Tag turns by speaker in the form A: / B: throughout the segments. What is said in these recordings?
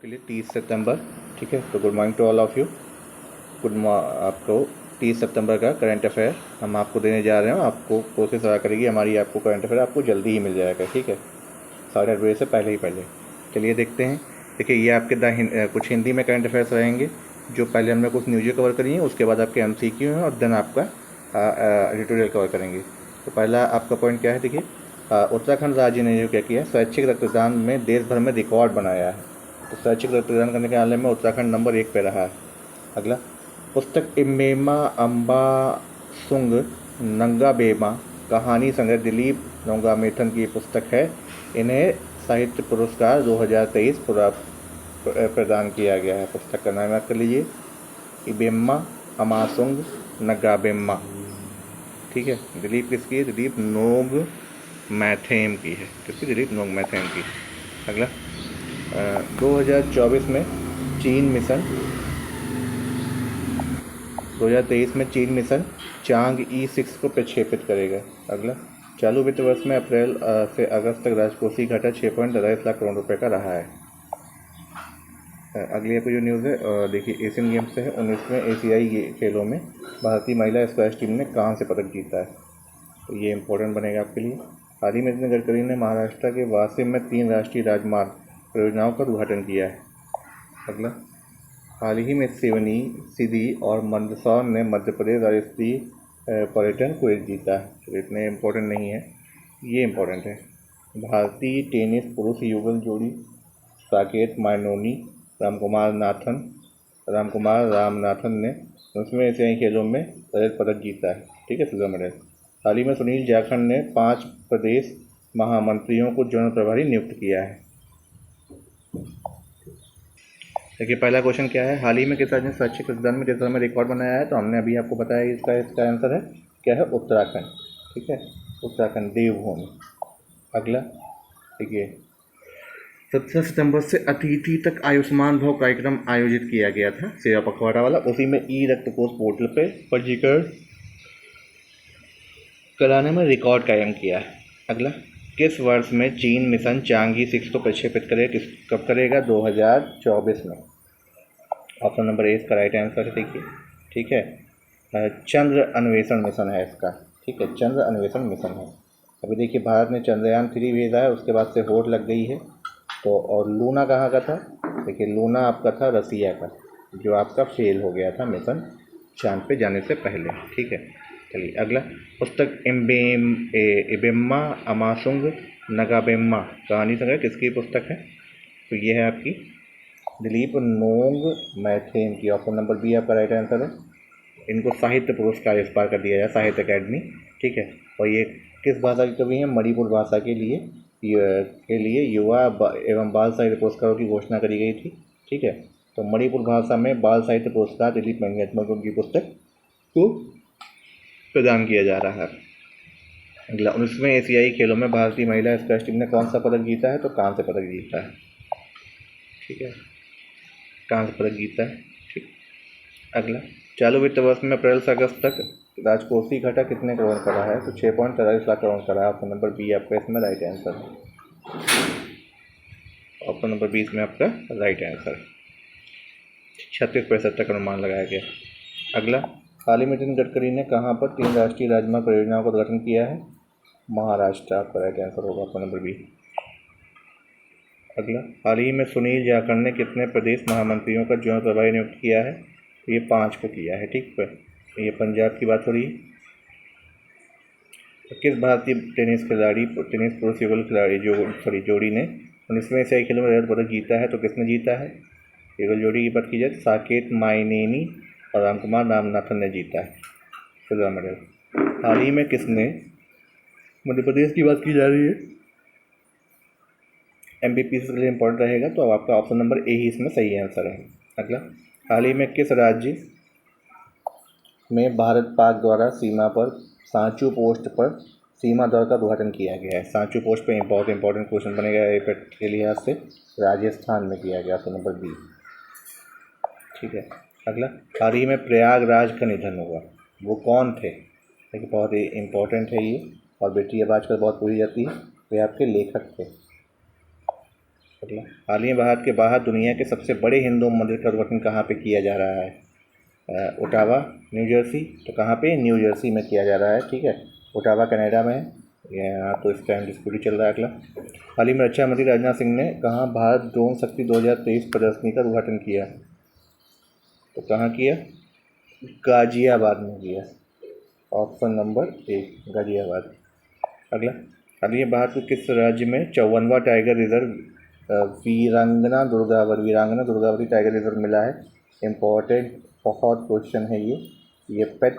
A: लिए 30 सितंबर। ठीक है, तो good morning to all of you. आपको 30 सितंबर का करंट अफेयर हम आपको देने जा रहे हैं। आपको कोशिश रहा करेगी हमारी, आपको करंट अफेयर आपको जल्दी ही मिल जाएगा। ठीक है, 8:30 से पहले। चलिए देखते हैं। देखिए, ये आपके कुछ हिंदी में करंट अफेयर्स रहेंगे। जो पहले हमने कुछ न्यूज़ें कवर करी हैं, उसके बाद आपके MCQ हैं और देन आपका एडिटोरियल कवर करेंगे। तो पहला आपका पॉइंट क्या है? देखिए, उत्तराखंड राज्य ने जो क्या किया, स्वैच्छिक रक्तदान में देश भर में रिकॉर्ड बनाया है। तो स्वैच्छिक रक्तदान करने के मामले में उत्तराखंड नंबर 1 पे रहा है। अगला, पुस्तक इमेमा अम्बा सुंग नंगा बेमा कहानी संग्रह दिलीप नोंगामेथन की पुस्तक है। इन्हें साहित्य पुरस्कार 2023 प्रदान किया गया है। पुस्तक का नाम याद कर लीजिए, इबेम्मा अमासुंग नगाबेम्मा। ठीक है, दिलीप किसकी है? दिलीप नोग मैथेम की है। किसकी? दिलीप नोग मैथेम की। अगला, 2024 में चीन मिशन 2023 में चीन मिशन चांग E6 को प्रक्षेपित करेगा। अगला, चालू वित्त वर्ष में अप्रैल से अगस्त तक राजकोषीय घाटा 6.23 लाख करोड़ रुपए का रहा है। अगली आपको जो न्यूज़ है, देखिए, एशियन गेम्स से है। 19वें एशियाई खेलों में भारतीय महिला स्क्वैश टीम ने कांस्य पदक जीता है। तो ये इंपॉर्टेंट बनेगा आपके लिए। हाल ही में नितिन गडकरी ने महाराष्ट्र के वाशिम में 3 राष्ट्रीय राजमार्ग परियोजनाओं का उद्घाटन किया है। अगला, हाल ही में सिवनी, सीधी और मंदसौर ने मध्य प्रदेश राष्ट्रीय पर्यटन क्विज जीता है। तो इतने इम्पोर्टेंट नहीं है, ये इम्पोर्टेंट है। भारतीय टेनिस पुरुष युगल जोड़ी साकेत माइनोनी रामकुमार रामनाथन ने उसमें एशियाई खेलों में रजत पदक जीता है। ठीक है, सिल्वर मेडल। हाल ही में सुनील जाखड़ ने 5 प्रदेश महामंत्रियों को जोनल प्रभारी नियुक्त किया है। देखिए, पहला क्वेश्चन क्या है? हाल ही में किस राज्य ने स्वैच्छिक रक्तदान में देश भर में रिकॉर्ड बनाया है? तो हमने अभी आपको बताया, इसका आंसर है क्या है? उत्तराखंड। ठीक है, उत्तराखंड, देवभूमि। अगला, देखिए, 17 सितंबर से अतिथि तक आयुष्मान भव कार्यक्रम आयोजित किया गया था, सेवा पखवाड़ा वाला। उसी में ई रक्त कोष पोर्टल पे पंजीकरण कराने में रिकॉर्ड कायम किया है। अगला, किस वर्ष में चीन मिशन चांगी 6 को प्रक्षेपित कब करेगा? 2024 में। ऑप्शन नंबर ए इसका राइट आंसर है। देखिए, ठीक है, चंद्र अन्वेषण मिशन है इसका। ठीक है, चंद्र अन्वेषण मिशन है। अभी देखिए, भारत ने चंद्रयान 3 भेजा है, उसके बाद से होड़ लग गई है। तो और लूना कहाँ का था? देखिए, लूना आपका था रसिया का, जो आपका फेल हो गया था मिशन चांद पे जाने से पहले। ठीक है, चलिए अगला, पुस्तक इबेम्मा अमासुंग नगाबेम्मा कहानी संग्रह किसकी पुस्तक है? तो ये है आपकी दिलीप नोंग मैथेम की। ऑप्शन नंबर बी आपका राइट आंसर है। इनको साहित्य पुरस्कार इस बार कर दिया जाए, साहित्य अकेडमी। ठीक है, और ये किस भाषा के कवि हैं? मणिपुर भाषा के लिए युवा एवं बाल साहित्य पुरस्कारों की घोषणा करी गई थी। ठीक है, तो मणिपुर भाषा में बाल साहित्य पुरस्कार दिलीप मंगेशकर की पुस्तक को प्रदान किया जा रहा है। अगला, 19वें एशियाई खेलों में भारतीय महिला स्क्वैश टीम ने कौन सा पदक जीता है? तो कांस्य पदक जीता है। ठीक है, कांस्य पदक जीता है। ठीक, अगला, चालू वित्त वर्ष में अप्रैल से अगस्त तक राजकोषीय घाटा कितने करोड़ का रहा है? तो 6.43 लाख करोड़ का रहा है। ऑप्शन नंबर बी आपका इसमें राइट आंसर है। ऑप्शन नंबर 20 में आपका राइट आंसर है। 36% तक अनुमान लगाया गया। अगला, हाल ही में नितिन गडकरी ने कहाँ पर 3 राष्ट्रीय राजमार्ग परियोजनाओं का उद्घाटन किया है? महाराष्ट्र आपका राइट आंसर होगा, ऑप्शन नंबर बी। अगला, हाल ही में सुनील जाखड़ ने कितने प्रदेश महामंत्रियों का जोनल प्रभारी नियुक्त किया है? तो ये 5 को किया है। ठीक है, ये पंजाब की बात हो रही है। तो किस भारतीय टेनिस पुरुष युगल खिलाड़ी जोड़ी ने 19वें एशियाई खेलों में रजत पदक जीता है? तो किसने जीता है? युगल जोड़ी की बात की जाए, साकेत माइनेनी और रामकुमार रामनाथन ने जीता है सिल्वर मेडल। हाल ही में किसने, मध्य प्रदेश की बात की जा रही है, MBPC के लिए इंपॉर्टेंट रहेगा, तो अब आपका ऑप्शन नंबर ए ही इसमें सही आंसर है। अगला, हाल ही में किस राज्य में भारत पाक द्वारा सीमा पर सांचू पोस्ट पर सीमा दौर का उद्घाटन किया गया है? सांचू पोस्ट पे बहुत इंपॉर्टेंट क्वेश्चन बनेगा के लिहाज से। राजस्थान में किया गया, ऑप्शन नंबर बी। ठीक है, अगला, हाल ही में प्रयागराज का निधन हुआ, वो कौन थे? देखिए, बहुत ही इम्पोर्टेंट है ये, और बेटी अब आजकल बहुत पूछी जाती है। वे आपके लेखक थे। अगला, हाल ही में भारत के बाहर दुनिया के सबसे बड़े हिंदू मंदिर का उद्घाटन कहाँ पे किया जा रहा है? Ottawa, new Jersey. तो कहाँ पे? न्यू जर्सी में किया जा रहा है, ठीक है। ओटावा कनाडा में है। यहाँ तो इस टाइम डिस्प्यूट चल रहा है। अगला, हाल ही में रक्षा मंत्री राजनाथ सिंह ने कहाँ भारत ड्रोन शक्ति 2023 प्रदर्शनी का उद्घाटन किया? तो कहाँ किया? गाजियाबाद में किया। Option number A, Ghaziabad. अगला, हाल ही में भारत के किस राज्य में 54वां टाइगर रिजर्व वीरांगना दुर्गावती टाइगर रिजर्व मिला है? इम्पोर्टेंट बहुत क्वेश्चन है ये पेट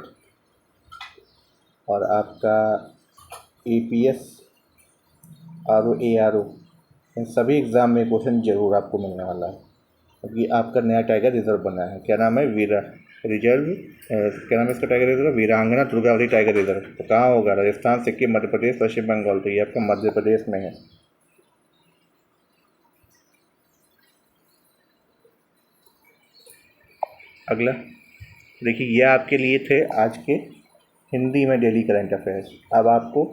A: और आपका APS RO इन सभी एग्ज़ाम में क्वेश्चन ज़रूर आपको मिलने वाला है, क्योंकि आपका नया टाइगर रिजर्व बना है। क्या नाम है? क्या नाम है इसका टाइगर रिजर्व? वीरांगना दुर्गावती टाइगर रिजर्व। तो कहाँ होगा? राजस्थान, सिक्किम, मध्य प्रदेश, पश्चिम बंगाल। तो ये आपका मध्य प्रदेश में है। अगला देखिए, ये आपके लिए थे आज के हिंदी में डेली करंट अफेयर्स। अब आपको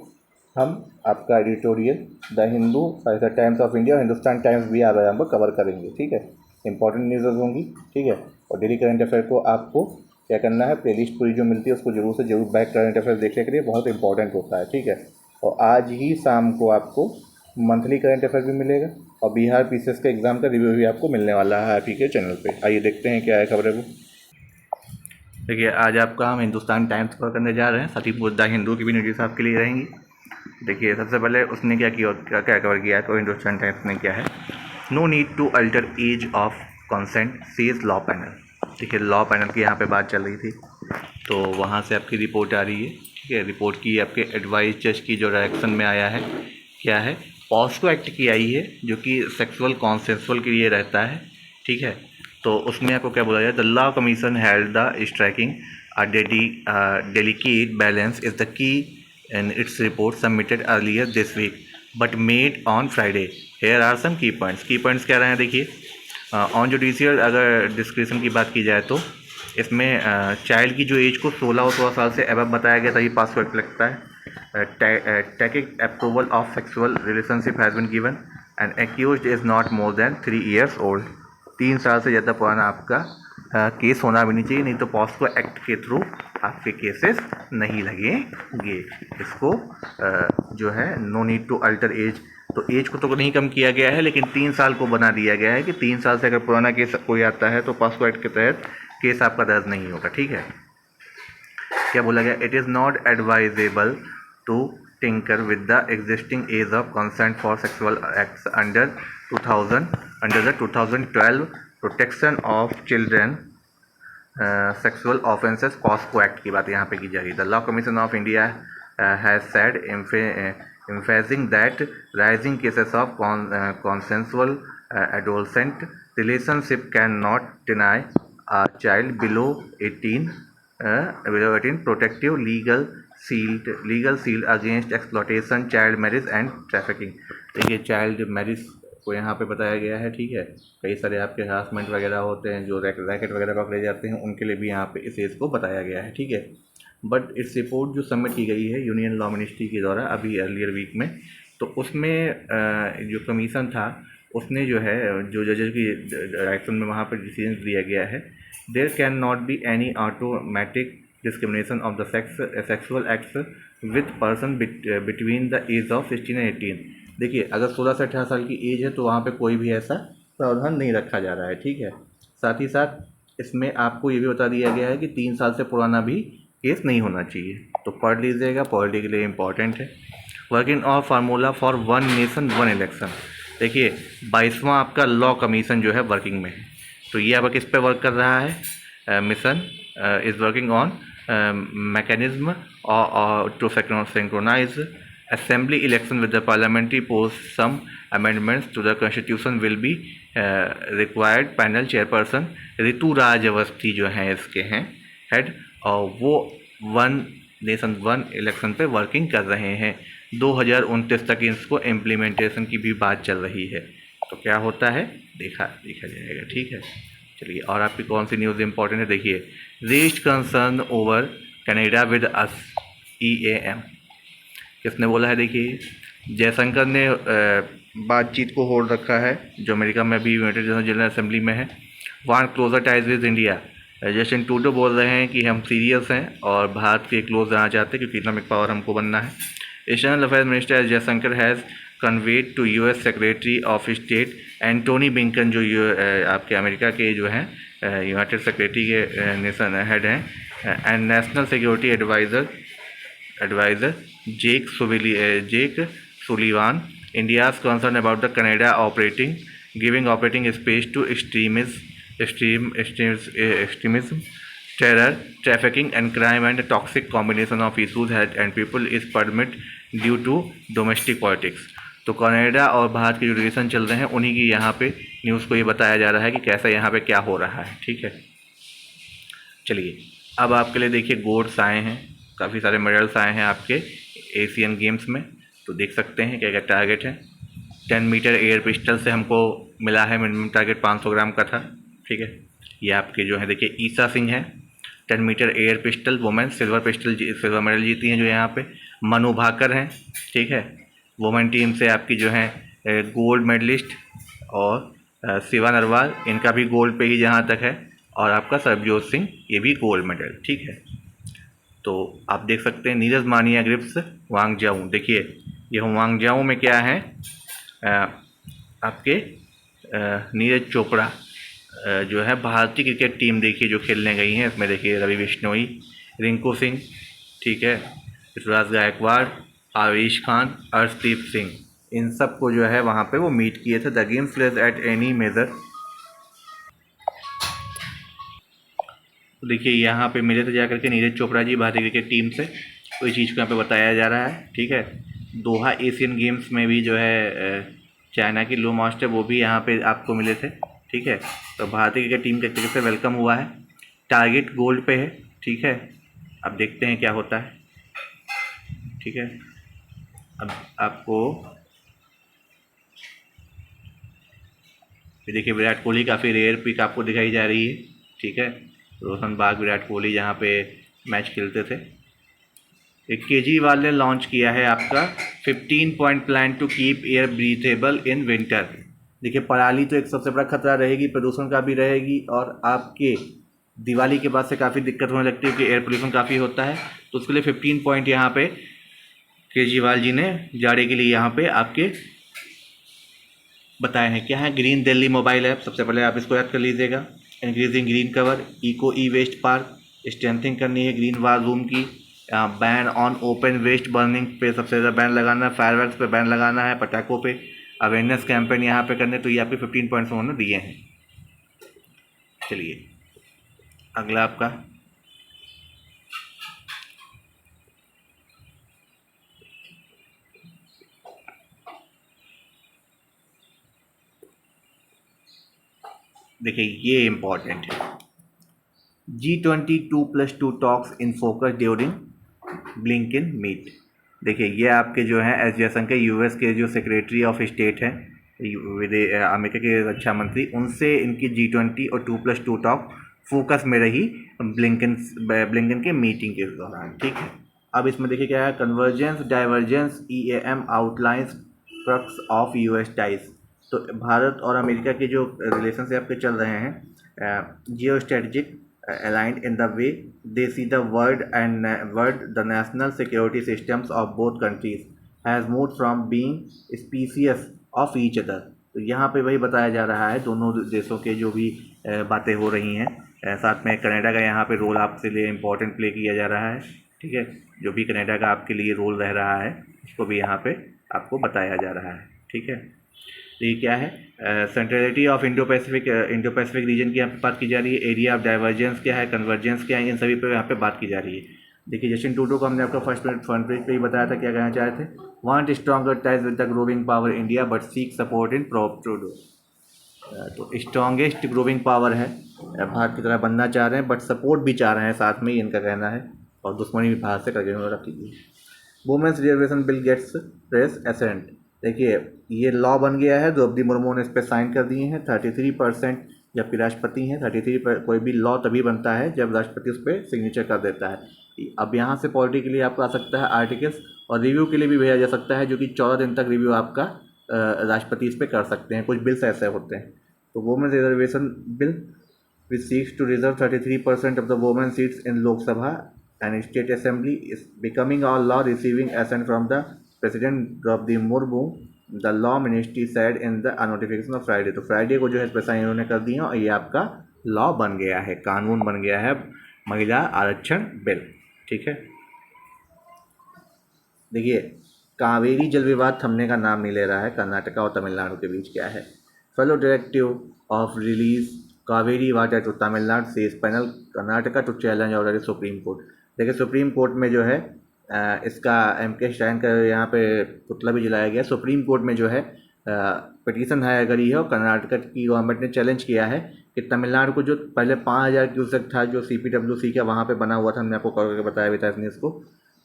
A: हम आपका editorial the Hindu, the times of India और हिंदुस्तान टाइम्स भी आज हम कवर करेंगे, ठीक है। इंपॉर्टेंट न्यूज़ होंगी, ठीक है। और डेली करंट अफेयर को आपको क्या करना है, प्लेलिस्ट पूरी जो मिलती है उसको जरूर बैक करंट अफेयर देखने के लिए बहुत इंपॉर्टेंट होता है, ठीक है। और आज ही शाम को आपको मंथली करंट अफेयर भी मिलेगा और बिहार PCS के एग्ज़ाम का रिव्यू भी आपको मिलने वाला है आप ही के चैनल पे। आइए देखते हैं क्या है खबरें वो। देखिए, आज आपका हम हिंदुस्तान टाइम्स कवर करने जा रहे हैं, साथ ही द हिंदू की भी न्यूज़ आपके लिए रहेंगी। देखिए, सबसे पहले उसने क्या किया, क्या कवर किया है, तो हिंदुस्तान टाइम्स ने क्या है, no need to alter age of consent says law panel. देखिए, लॉ पैनल की यहाँ पे बात चल रही थी, तो वहाँ से आपकी रिपोर्ट आ रही है, ठीक है। रिपोर्ट की आपके एडवाइस जज की जो डायरेक्शन में आया है, क्या है, पॉस्को एक्ट की आई है, जो कि सेक्सुअल कॉन्सेंसुअल के लिए रहता है, ठीक है। तो उसमें आपको क्या बोला जाए, the law commission held the striking delicate balance is the key in its report submitted earlier this week but made on Friday. Here are some key points. की पॉइंट्स क्या रहे हैं, देखिए। ऑन जुडिशियल अगर डिस्क्रिप्शन की बात की जाए तो इसमें चाइल्ड की जो एज को 16 और 16 साल से अबव बताया गया, तभी पास वर्क लगता है। Taking approval of sexual relationship has been given and accused is not more than 3 years old. 3 साल से ज़्यादा पुराना आपका केस होना भी नहीं चाहिए, नहीं तो पॉस्को एक्ट के थ्रू आपके केसेस नहीं लगेंगे। इसको जो है no need to alter age, तो एज को तो नहीं कम किया गया है, लेकिन 3 साल को बना दिया गया है कि 3 साल से अगर पुराना केस कोई आता है तो पॉस्को एक्ट के तहत केस आपका दर्ज नहीं होगा, ठीक है। क्या बोला गया, it is not advisable to tinker with the existing age of consent for sexual acts under the 2012 protection of children sexual offences POCSO act की बात यहाँ पे की जा रही है। The law commission of India has said emphasizing that rising cases of consensual adolescent relationship cannot deny a child below 18 protective legal shield against exploitation, child marriage and trafficking। देखिए, child marriage को यहाँ पे बताया गया है, ठीक है। कई सारे आपके हरासमेंट वगैरह होते हैं, जो रैकेट वगैरह पकड़े जाते हैं, उनके लिए भी यहाँ पे इस एज को बताया गया है, ठीक है। बट इस रिपोर्ट जो सबमिट की गई है यूनियन लॉ मिनिस्ट्री के द्वारा अभी अर्लियर वीक में, तो उसमें जो कमीशन था उसने जो है, जो जजेस की डायरेक्शन में वहाँ पर डिसीजन दिया गया है, there can not be any automatic discrimination of the sexual acts with person between the age of 16 and 18। देखिए, अगर 16 से 18 साल की एज है तो वहाँ पे कोई भी ऐसा प्रावधान नहीं रखा जा रहा है, ठीक है। साथ ही साथ इसमें आपको ये भी बता दिया गया है कि 3 साल से पुराना भी केस नहीं होना चाहिए। तो पढ़ लीजिएगा, पॉलिटी के लिए इम्पॉर्टेंट है। Working of formula for one nation one election. देखिए, 22वां आपका लॉ कमीशन जो है वर्किंग में है, तो ये आपका किस पे वर्क कर रहा है, mission is working on mechanism to synchronize assembly election with the parliamentary post. Some amendments to the constitution will be required। Panel chairperson Ritu Raj Awasthi जो हैं इसके हैं हेड, और वो वन नेशन वन इलेक्शन पे वर्किंग कर रहे हैं। 2029 तक इसको इम्प्लीमेंटेशन की भी बात चल रही है, तो क्या होता है देखा जाएगा, ठीक है। चलिए, और आपकी कौन सी न्यूज़ इंपॉर्टेंट है, देखिए। Raised concern over Canada with us EAM, किसने बोला है, देखिए। जयशंकर ने बातचीत को होल्ड रखा है, जो अमेरिका में भी यूनाइटेड जनरल असेंबली में है। Want closer ties with India. Justin Trudeau बोल रहे हैं कि हम सीरियस हैं और भारत के क्लोज रहना चाहते हैं क्योंकि इकोनॉमिक पावर हमको बनना है। External affairs minister S Jaishankar has conveyed to US secretary of state Antony Blinken, जो आपके अमेरिका के जो हैं यूनाइटेड सेक्रेटरी के नेशन हेड हैं, and national security adviser Jake Sullivan India's concern about the Canada giving operating space to extremism, terror, trafficking and crime and a toxic combination of issues and people is permit due to domestic politics। तो Canada और भारत के जो relation चल रहे हैं उन्हीं की यहाँ पे न्यूज़ को ये बताया जा रहा है कि कैसा यहाँ पे क्या हो रहा है। ठीक है, चलिए अब आपके लिए देखिए गोल्ड्स आए हैं, काफ़ी सारे मेडल्स आए हैं आपके एशियन गेम्स में। तो देख सकते हैं क्या क्या टारगेट है। 10 मीटर एयर पिस्टल से हमको मिला है मिनिमम टारगेट 500 ग्राम का था। ठीक है, ये आपके जो है देखिए ईसा सिंह है 10 metre air pistol women silver medal जीती हैं जो यहाँ पे। मनु भाकर हैं, ठीक है, वुमेन टीम से आपकी जो है गोल्ड मेडलिस्ट। और शिवा नरवाल, इनका भी गोल्ड पे ही जहाँ तक है। और आपका सरबजोत सिंह, ये भी गोल्ड मेडल। ठीक है, तो आप देख सकते हैं नीरज मानिया ग्रिप्स वांगजाऊ। देखिए ये वांगजाऊ में क्या है, आपके नीरज चोपड़ा जो है भारतीय क्रिकेट टीम देखिए जो खेलने गई हैं, इसमें देखिए रवि बिश्नोई, रिंकू सिंह, ठीक है, ऋतुराज गायकवाड़, आवेश खान, अर्शदीप सिंह, इन सब को जो है वहाँ पे वो मीट किए थे। The game plays at any major. देखिए यहाँ पे मिले थे जाकर के नीरज चोपड़ा जी भारतीय क्रिकेट टीम से, तो इस चीज़ को यहाँ पे बताया जा रहा है। ठीक है, दोहा एशियन गेम्स में भी जो है चाइना की लो मास्टर वो भी यहाँ पे आपको मिले थे। ठीक है, तो भारतीय क्रिकेट टीम के तरीके से वेलकम हुआ है। टारगेट गोल्ड पे है। ठीक है, अब देखते हैं क्या होता है। ठीक है, अब आपको देखिए विराट कोहली काफ़ी रेयर पिक आपको दिखाई जा रही है। ठीक है, रोशन बाग विराट कोहली जहाँ पे मैच खेलते थे। एक केजरीवाल ने लॉन्च किया है आपका 15 point plan to keep air breathable in winter. देखिए पराली तो एक सबसे बड़ा खतरा रहेगी, प्रदूषण का भी रहेगी, और आपके दिवाली के बाद से काफ़ी दिक्कत होने लगती है कि एयर पोल्यूशन काफ़ी होता है। तो उसके लिए 15 पॉइंट यहाँ पे केजरीवाल जी ने जाड़े के लिए यहाँ पे आपके बताए हैं। क्या है, ग्रीन दिल्ली मोबाइल ऐप, सबसे पहले आप इसको याद कर लीजिएगा। Increasing green cover, eco E waste park, strengthening करनी है ग्रीन वार रूम की, ban on open waste burning पे सबसे ज़्यादा बैन लगाना है, फायरवर्क्स पे बैन लगाना है, पटाखों पे अवेयरनेस कैंपेन यहाँ पे करने। तो ये आपके 15 पॉइंट्स उन्होंने दिए हैं। चलिए अगला आपका देखिए ये इम्पॉर्टेंट है। G20 2+2 talks in focus during Blinken meet. देखिए ये आपके जो हैं एस जयशंकर यूएस के जो सेक्रेटरी ऑफ स्टेट हैं अमेरिका के रक्षा मंत्री, उनसे इनकी G20 और 2+2 टॉक फोकस में रही ब्लिंकन के मीटिंग के दौरान। ठीक है, अब इसमें देखिए क्या है, convergence divergence EAM outlines crux of US ties. तो भारत और अमेरिका के जो रिलेशन से आपके चल रहे हैं, जियो strategic aligned in the way they see the world the national security systems of both countries has moved from being species of each other। तो यहाँ पे वही बताया जा रहा है, दोनों देशों के जो भी बातें हो रही हैं, साथ में कनाडा का यहाँ पे रोल आपके लिए इम्पोर्टेंट प्ले किया जा रहा है। ठीक है, जो भी कनाडा का आपके लिए रोल रह रहा है उसको भी यहाँ पे आपको बताया जा रहा है। ठीक है, तो ये क्या है, centrality of Indo Pacific region की यहाँ पे बात की जा रही है। एरिया ऑफ डाइवर्जेंस क्या है, कन्वर्जेंस क्या है, इन सभी पे यहाँ पे बात की जा रही है। देखिए जस्टिन ट्रूडो को हमने आपका फ्रंट पेज पे ही बताया था क्या कहना चाहे थे। Want stronger ties with the growing power India but seek support in Trudeau. तो स्ट्रॉन्गेस्ट ग्रोविंग पावर है, भारत की तरह बनना चाह रहे हैं बट सपोर्ट भी चाह रहे हैं साथ में, इनका कहना है, और दुश्मनी भी भारत से करके रखी गई। Women's reservation bill gets press assent. देखिए ये लॉ बन गया है, द्रौपदी मुर्मू ने इस पर साइन कर दिए हैं। 33% जबकि राष्ट्रपति हैं, 33 कोई भी लॉ तभी बनता है जब राष्ट्रपति उस पर सिग्नेचर कर देता है। अब यहाँ से पॉलिटी के लिए आपको आ सकता है आर्टिकल्स, और रिव्यू के लिए भी भेजा जा सकता है, जो कि 14 दिन तक रिव्यू आपका राष्ट्रपति इस पे कर सकते हैं, कुछ बिल्स ऐसे होते हैं। तो women reservation bill which seeks to reserve 33% of the women seats in Lok Sabha and state assembly is becoming a law receiving assent from the president Droupadi Murmu, the law ministry said in the notification of Friday. तो Friday को जो है special इन्होंने कर दिया और ये आपका लॉ बन गया है, कानून बन गया है महिला आरक्षण बिल। ठीक है, देखिए कावेरी जल विवाद थमने का नाम नहीं ले रहा है। कर्नाटका और तमिलनाडु के बीच क्या है? Fellow directive of release Cauvery water to Tamil Nadu says panel Karnataka to challenge order supreme court. देखिए सुप्रीम कोर्ट में जो है इसका M.K. स्टैलिन का यहाँ पे पुतला भी जलाया गया। सुप्रीम कोर्ट में जो है पिटीशन है करी है और कर्नाटका की गवर्नमेंट ने चैलेंज किया है कि तमिलनाडु को जो पहले 5000 क्यूसेक था जो CPWC का वहाँ पे बना हुआ था, हमने आपको करके बताया भी था इसने इसको,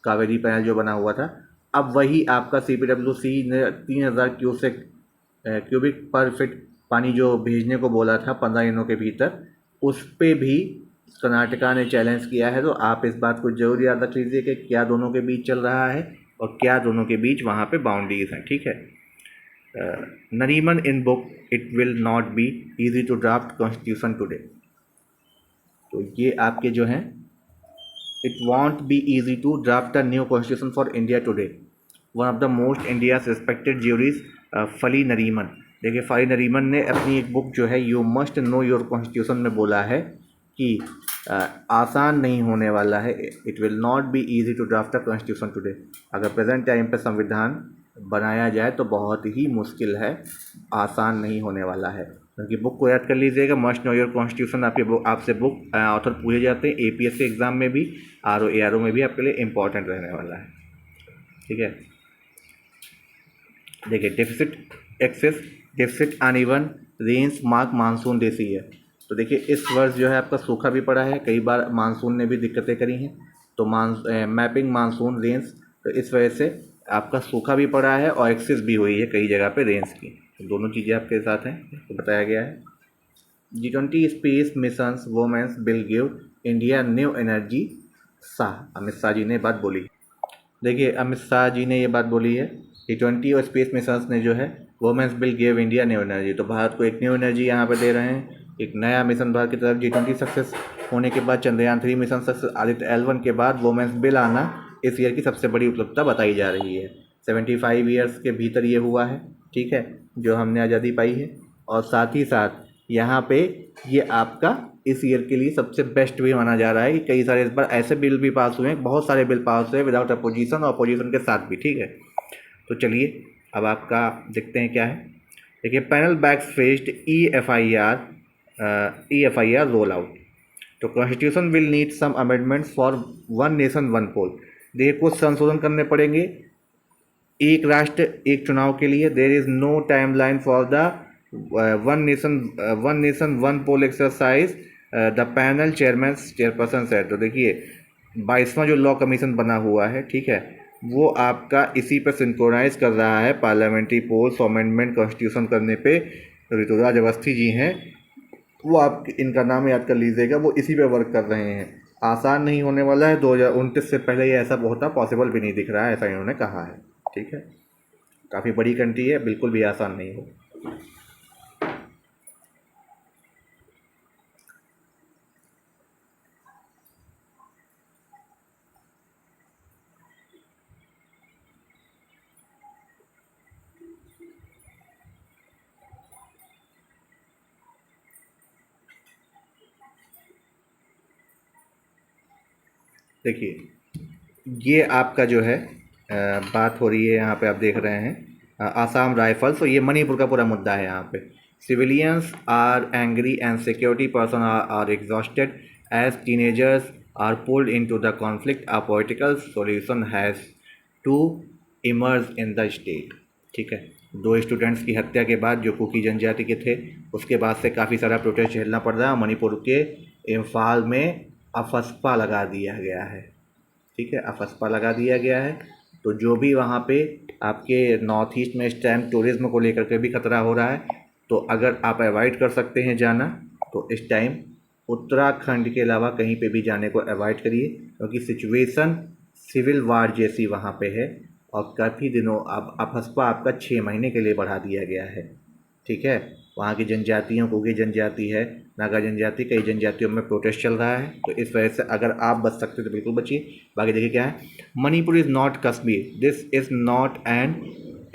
A: कावेरी पैनल जो बना हुआ था, अब वही आपका CPWC ने 3000 क्यूसेक क्यूबिक पर फिट पानी जो भेजने को बोला था 15 दिनों के भीतर, उस पे भी कर्नाटका ने चैलेंज किया है। तो आप इस बात को जरूर याद रख लीजिए कि क्या दोनों के बीच चल रहा है और क्या दोनों के बीच वहाँ पे बाउंड्रीज हैं। ठीक है, Nariman in book it will not be easy to draft constitution today. तो ये आपके जो हैं it won't be easy to draft a new constitution for India today, one of the most India's respected jurists Fali Nariman. देखिए फली नरीमन ने अपनी एक बुक जो है you must know your constitution में बोला है कि आसान नहीं होने वाला है, it will not be easy to draft a constitution today. अगर प्रेजेंट टाइम पे संविधान बनाया जाए तो बहुत ही मुश्किल है, आसान नहीं होने वाला है। क्योंकि बुक को याद कर लीजिएगा, मस्ट नो योर कॉन्स्टिट्यूशन आपके बुक आपसे बुक ऑथर पूछे जाते हैं APSC एग्जाम में भी, RO ARO में भी आपके लिए इम्पोर्टेंट रहने वाला है। ठीक है, देखिए deficit excess deficit uneven range mark monsoon देसी है। तो देखिए इस वर्ष जो है आपका सूखा भी पड़ा है, कई बार मानसून ने भी दिक्कतें करी हैं। तो मैपिंग मानसून रेंज, तो इस वजह से आपका सूखा भी पड़ा है और एक्सेस भी हुई है कई जगह पे रेंज की। तो दोनों चीज़ें आपके साथ हैं, तो बताया गया है। G20 space missions women's bill give India new energy, Shah Amit Shah ji ने बात बोली। देखिए अमित शाह जी ने ये बात बोली है, G20 और स्पेस मिशंस ने जो है women's bill give India new energy, तो भारत को एक न्यू एनर्जी यहाँ पे दे रहे हैं, एक नया मिशन भारत की तरफ। G20 सक्सेस होने के बाद Chandrayaan 3 mission success, Aditya L1 के बाद वुमेन्स बिल आना इस ईयर की सबसे बड़ी उपलब्धता बताई जा रही है। 75 ईयर्स के भीतर ये हुआ है, ठीक है, जो हमने आज़ादी पाई है। और साथ ही साथ यहाँ पे ये आपका इस ईयर के लिए सबसे बेस्ट भी माना जा रहा है कि कई सारे इस बार ऐसे बिल भी पास हुए हैं, बहुत सारे बिल पास हुए विदाउट अपोजिशन और अपोजिशन के साथ भी। ठीक है, तो चलिए अब आपका देखते हैं क्या है। देखिए panel backs phased EFIR roll out, तो constitution will need some amendments for one nation one poll. देखिए कुछ संशोधन करने पड़ेंगे एक राष्ट्र एक चुनाव के लिए। There is no time line for the one nation one poll exercise, the panel chairperson said. तो देखिए 22वां जो लॉ कमीशन बना हुआ है, ठीक है, वो आपका इसी पर सिंक्रोनाइज कर रहा है पार्लियामेंट्री पोल्स अमेंडमेंट कॉन्स्टिट्यूशन करने पे। ऋतुराज अवस्थी जी हैं, वो आप इनका नाम याद कर लीजिएगा, वो इसी पे वर्क कर रहे हैं। आसान नहीं होने वाला है, 2029 से पहले ये ऐसा होता पॉसिबल भी नहीं दिख रहा है, ऐसा इन्होंने कहा है। ठीक है, काफ़ी बड़ी कंट्री है, बिल्कुल भी आसान नहीं हो। देखिए ये आपका जो है बात हो रही है, यहाँ पे आप देख रहे हैं आसाम राइफल्स, तो ये मणिपुर का पूरा मुद्दा है यहाँ पे। Civilians are angry and security person are exhausted as teenagers are pulled into the conflict, a political solution has to emerge in the state. ठीक है, 2 स्टूडेंट्स की हत्या के बाद जो कुकी जनजाति के थे, उसके बाद से काफ़ी सारा प्रोटेस्ट झेलना पड़ रहा है। मणिपुर के इम्फाल में अफस्पा लगा दिया गया है। ठीक है, अफस्पा लगा दिया गया है। तो जो भी वहाँ पे आपके नॉर्थ ईस्ट में इस टाइम टूरिज़्म को लेकर के भी खतरा हो रहा है, तो अगर आप अवॉइड कर सकते हैं जाना, तो इस टाइम उत्तराखंड के अलावा कहीं पे भी जाने को अवॉइड करिए, क्योंकि सिचुएशन सिविल वार जैसी वहाँ पे है। और काफ़ी दिनों अब हस्पा आपका 6 महीने के लिए बढ़ा दिया गया है। ठीक है, वहाँ की जनजातियों, कुकी जनजाति है, नागा जनजाति, कई जनजातियों में प्रोटेस्ट चल रहा है, तो इस वजह से अगर आप बच सकते हो तो बिल्कुल बचिए। बाकी देखिए क्या है, Manipur is not Kashmir, this is not an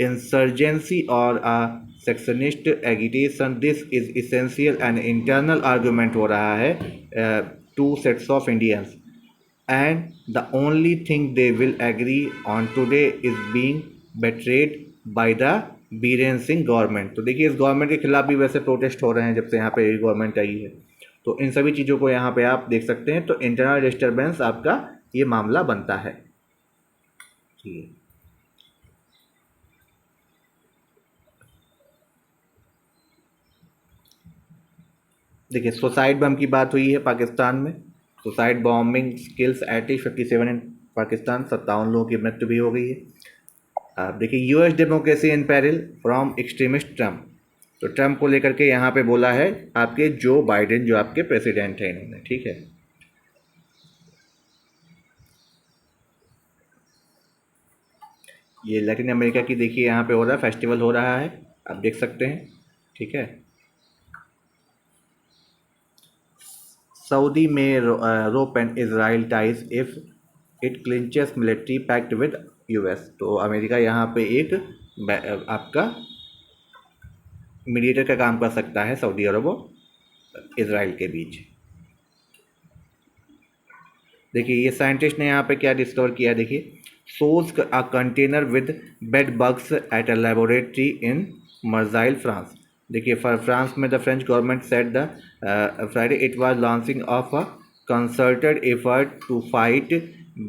A: insurgency और a secessionist agitation, this is essential and internal argument हो रहा है two sets of Indians and the only thing they will agree on today is being betrayed by the Biren Singh government. तो देखिए इस government के खिलाफ भी वैसे प्रोटेस्ट हो रहे हैं जब से यहाँ पे गवर्नमेंट आई है, तो इन सभी चीज़ों को यहाँ पे आप देख सकते हैं। तो इंटरनल डिस्टर्बेंस आपका ये मामला बनता है। ठीक है, देखिए सुसाइड बम की बात हुई है पाकिस्तान में। सुसाइड बॉम्बिंग स्किल्स एट 57 इन पाकिस्तान, 57 लोगों की मृत्यु भी हो गई है। आप देखिए US democracy in peril from extremist Trump. तो ट्रम्प को लेकर के यहाँ पे बोला है आपके जो बाइडेन, जो आपके प्रेसिडेंट हैं, इन्होंने। ठीक है, ये लैटिन अमेरिका की देखिए यहाँ पे हो रहा है, फेस्टिवल हो रहा है, आप देख सकते हैं। ठीक है, सऊदी में rope and Israel ties if it clinches military pact with US. तो अमेरिका यहाँ पे एक आपका मीडिएटर का काम कर सकता है सऊदी अरब और इसराइल के बीच। देखिए ये साइंटिस्ट ने यहाँ पे क्या डिस्कवर किया, देखिए source a container with bed bugs at a laboratory in Marseille France. देखिए फ्रांस में the French government set the Friday it was launching of a concerted effort to fight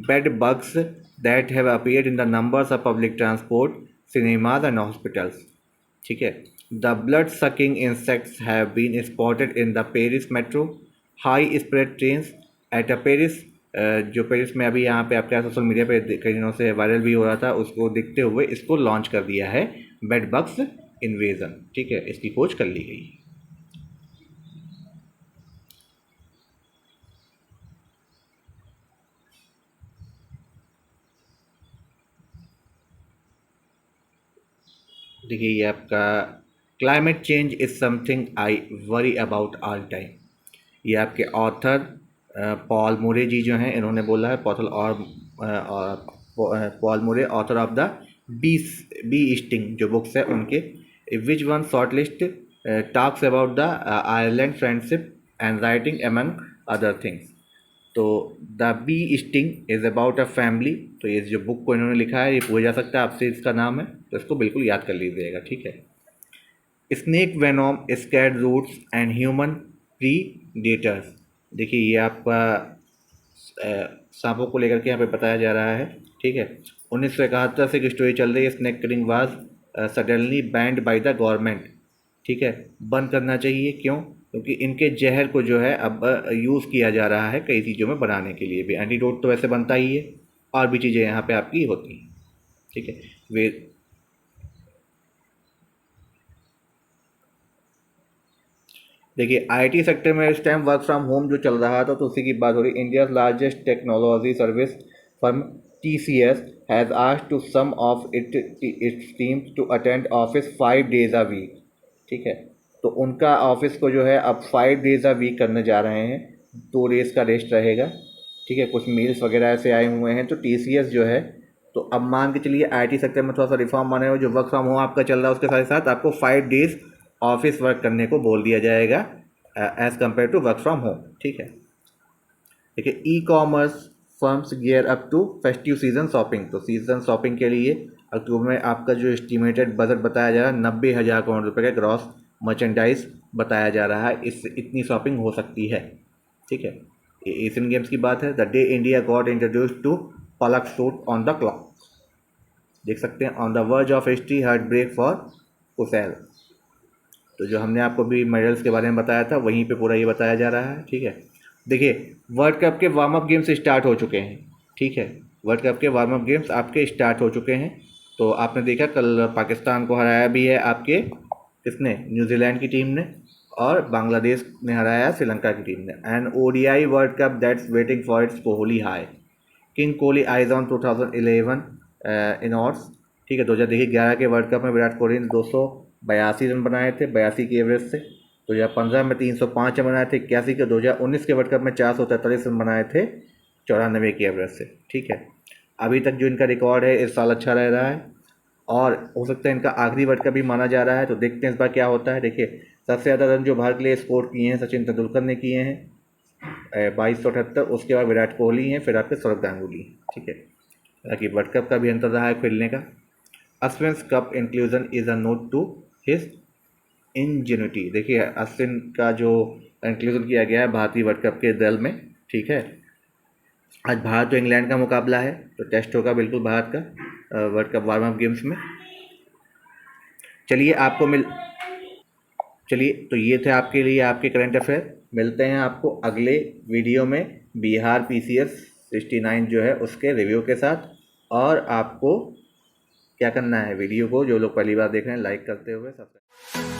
A: bed bugs that have appeared in the numbers of public transport, cinemas and hospitals. ठीक है, the blood sucking insects have been spotted in the Paris metro high speed trains at a Paris. जो Paris में अभी यहाँ पे आपके social media पे कई दिनों से वायरल भी हो रहा था, उसको देखते हुए इसको लॉन्च कर दिया है, बेड बग्स इन्वेजन। ठीक है, इसकी खोज कर ली गई। देखिए ये आपका climate change is something I worry about all time. ये आपके ऑथर पॉल मुरे जी जो हैं, इन्होंने बोला है, Paul Murray author of the bee bee sting जो बुक्स है उनके, which won short list talks about the Ireland friendship and writing among other things. तो the bee sting is about a family. तो ये जो बुक को इन्होंने लिखा है ये पूछा जा सकता है आपसे, इसका नाम है, तो इसको बिल्कुल याद कर लीजिएगा। ठीक है, snake venom scad roots and human predators. देखिए ये आपका सांपों को लेकर के यहाँ पे बताया जा रहा है। ठीक है, 1971 से एक स्टोरी चल रही है, snake killing was suddenly band by the government. ठीक है, बंद करना चाहिए, क्यों? क्योंकि इनके जहर को जो है अब यूज़ किया जा रहा है कई चीज़ों में बनाने के लिए भी। एंटीडोट तो वैसे बनता ही है, और भी चीज़ें यहाँ पे आपकी होती हैं। ठीक है, वे देखिए आईटी सेक्टर में इस टाइम वर्क फ्रॉम होम जो चल रहा था, तो उसी की बात हो रही। India largest technology service firm TCS has asked to some of its teams to attend office 5 days a week. ठीक है, तो उनका ऑफिस को जो है अब 5 days अ वीक करने जा रहे हैं, 2 days का रेस्ट रहेगा। ठीक है, कुछ मील्स वगैरह ऐसे आए हुए हैं। तो TCS जो है, तो अब मान के चलिए आईटी सेक्टर में थोड़ा सा रिफॉर्म आने हुए, जो वर्क फ्रॉम होम आपका चल रहा है उसके साथ साथ आपको 5 days ऑफिस वर्क करने को बोल दिया जाएगा as compare to work from home. ठीक है, देखिए E commerce firms gear up to festive season shopping. तो सीजन शॉपिंग के लिए अक्टूबर में आपका जो एस्टिमेटेड बजट बताया जा रहा है 90,000 करोड़ रुपए का ग्रॉस मर्चेंडाइज बताया जा रहा है, इस इतनी शॉपिंग हो सकती है। ठीक है, ये एशियन गेम्स की बात है। The day India got introduce to Palak सूट ऑन द क्लॉक। देख सकते हैं on the verge of history heart break for उसेल। तो जो हमने आपको भी मेडल्स के बारे में बताया था वहीं पे पूरा ये बताया जा रहा है। ठीक है, देखिए वर्ल्ड कप के वार्म अप गेम्स स्टार्ट हो चुके हैं। ठीक है, वर्ल्ड कप के वार्म अप गेम्स आपके स्टार्ट हो चुके हैं। तो आपने देखा कल पाकिस्तान को हराया भी है आपके, किसने? न्यूजीलैंड की टीम ने, और बांग्लादेश ने हराया श्रीलंका की टीम ने। And ODI world cup that's waiting for its Kohli high. King Kohli eyes on 2011 इन ऑर्स, ठीक है। 2011 के वर्ल्ड कप में विराट कोहली ने 282 रन बनाए थे 82 की एवरेज से। 2015 में 305 रन बनाए थे 81 के। 2019 के वर्ल्ड कप में 443 रन बनाए थे 94 की एवरेज से, ठीक है। अभी तक जो इनका रिकॉर्ड है इस साल अच्छा रह रहा है और हो सकता है इनका आखिरी वर्ल्ड कप भी माना जा रहा है। तो देखते हैं इस बार क्या होता है। देखिए, सबसे ज़्यादा रन जो भारत के लिए स्कोर किए हैं सचिन तेंदुलकर ने किए हैं 2278। उसके बाद विराट कोहली हैं, फिर आपके सौरभ गांगुली, ठीक है। ताकि वर्ल्ड कप का भी अंतर रहा है खेलने का। Ashwin's cup inclusion is a note to his ingenuity. देखिए, अश्विन का जो इंक्लूजन किया गया है भारतीय वर्ल्ड कप के दल में, ठीक है। आज भारत तो इंग्लैंड का मुकाबला है, तो टेस्ट होगा बिल्कुल भारत का world cup warm up games में। चलिए आपको चलिए, तो ये थे आपके लिए आपके करंट अफेयर। मिलते हैं आपको अगले वीडियो में बिहार PCS 69 जो है उसके रिव्यू के साथ। और आपको क्या करना है, वीडियो को जो लोग पहली बार देख रहे हैं लाइक करते हुए सब्सक्राइब।